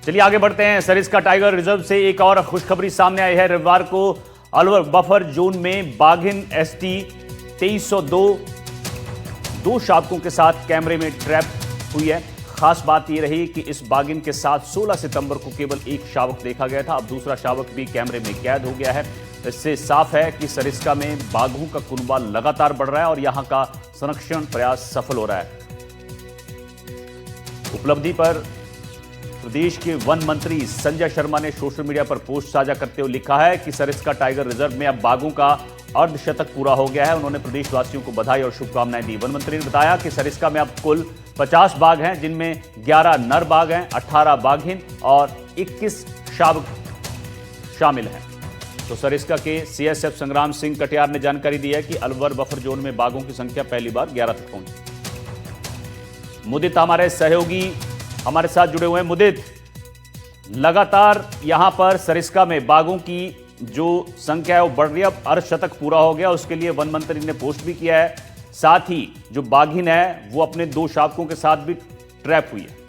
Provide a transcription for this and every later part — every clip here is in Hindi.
चलिए आगे बढ़ते हैं। सरिस्का टाइगर रिजर्व से एक और खुशखबरी सामने आई है। रविवार को अलवर बफर जोन में बाघिन एसटी 2302 दो शावकों के साथ कैमरे में ट्रैप हुई है। खास बात यह रही कि इस बाघिन के साथ 16 सितंबर को केवल एक शावक देखा गया था। अब दूसरा शावक भी कैमरे में कैद हो गया है। इससे साफ है कि सरिस्का में बाघों का कुनबा लगातार बढ़ रहा है और यहां का संरक्षण प्रयास सफल हो रहा है। उपलब्धि पर प्रदेश के वन मंत्री संजय शर्मा ने सोशल मीडिया पर पोस्ट साझा करते हुए लिखा है कि सरिस्का टाइगर रिजर्व में अब बाघों का अर्धशतक पूरा हो गया है। उन्होंने प्रदेशवासियों को बधाई और शुभकामनाएं दी। वन मंत्री ने बताया कि सरिस्का में अब कुल 50 बाघ हैं, जिनमें 11 नर बाघ हैं, 18 बाघिन और 21 शावक शामिल हैं। तो सरिस्का के सीएसएफ संग्राम सिंह कटियार ने जानकारी दी है कि अलवर बफर जोन में बाघों की संख्या पहली बार 11 तक पहुंची। मुदित हमारे सहयोगी हमारे साथ जुड़े हुए हैं। मुदित, लगातार यहां पर सरिस्का में बाघों की जो संख्या है वो बढ़ रही है। अब अर्धशतक पूरा हो गया, उसके लिए वन मंत्री ने पोस्ट भी किया है। साथ ही जो बाघिन है वो अपने दो शावकों के साथ भी ट्रैप हुई है।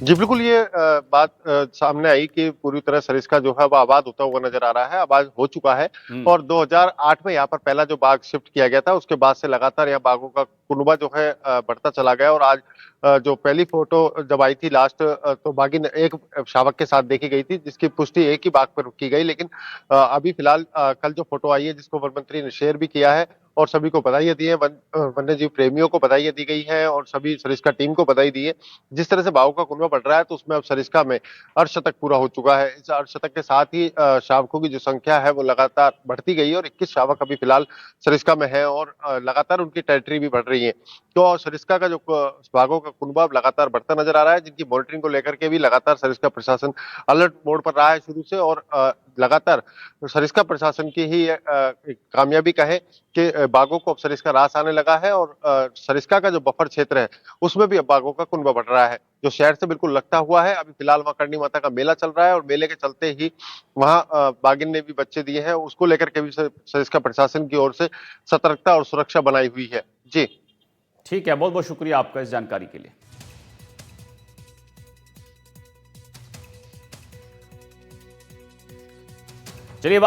जी बिल्कुल, ये बात सामने आई कि पूरी तरह सरिस्का जो है वो आबाद होता हुआ नजर आ रहा है, आबाद हो चुका है। और 2008 में यहाँ पर पहला जो बाघ शिफ्ट किया गया था, उसके बाद से लगातार यहाँ बाघों का कुनबा जो है बढ़ता चला गया। और आज जो पहली फोटो जब आई थी लास्ट, तो बाघिन एक शावक के साथ देखी गई थी, जिसकी पुष्टि एक ही बाघ पर की गई। लेकिन अभी फिलहाल कल जो फोटो आई है, जिसको वन मंत्री ने शेयर भी किया है और सभी को बधाई दी है, वन्य जीव प्रेमियों को बधाई दी गई है और सभी सरिस्का टीम को बधाई दी है। जिस तरह से बाघों का कुनबा बढ़ रहा है, तो उसमें अब सरिस्का में अर्धशतक पूरा हो चुका है। इस अर्धशतक के साथ ही शावकों की जो संख्या है वो लगातार बढ़ती गई है और 21 शावक अभी फिलहाल सरिस्का में है और लगातार उनकी टेरिटरी भी बढ़ रही है। तो सरिस्का का जो बाघों का कुनबा लगातार बढ़ता नजर आ रहा है, जिनकी मॉनिटरिंग को लेकर के भी लगातार सरिस्का प्रशासन अलर्ट मोड पर रहा है शुरू से। और लगातार सरिस्का प्रशासन की ही एक कामयाबी कहे कि बाघों को अब सरिस्का रास आने लगा है और सरिस्का का जो बफर क्षेत्र है उसमें भी अब बाघों का कुनबा बढ़ रहा है, जो शहर से बिल्कुल लगता हुआ है। अभी फिलहाल वहां करणी माता का मेला चल रहा है और मेले के चलते ही वहां बाघिन ने भी बच्चे दिए हैं, उसको लेकर के भी सरिस्का प्रशासन की ओर से सतर्कता और सुरक्षा बनाई हुई है। जी ठीक है, बहुत बहुत शुक्रिया आपका इस जानकारी के लिए। चलिए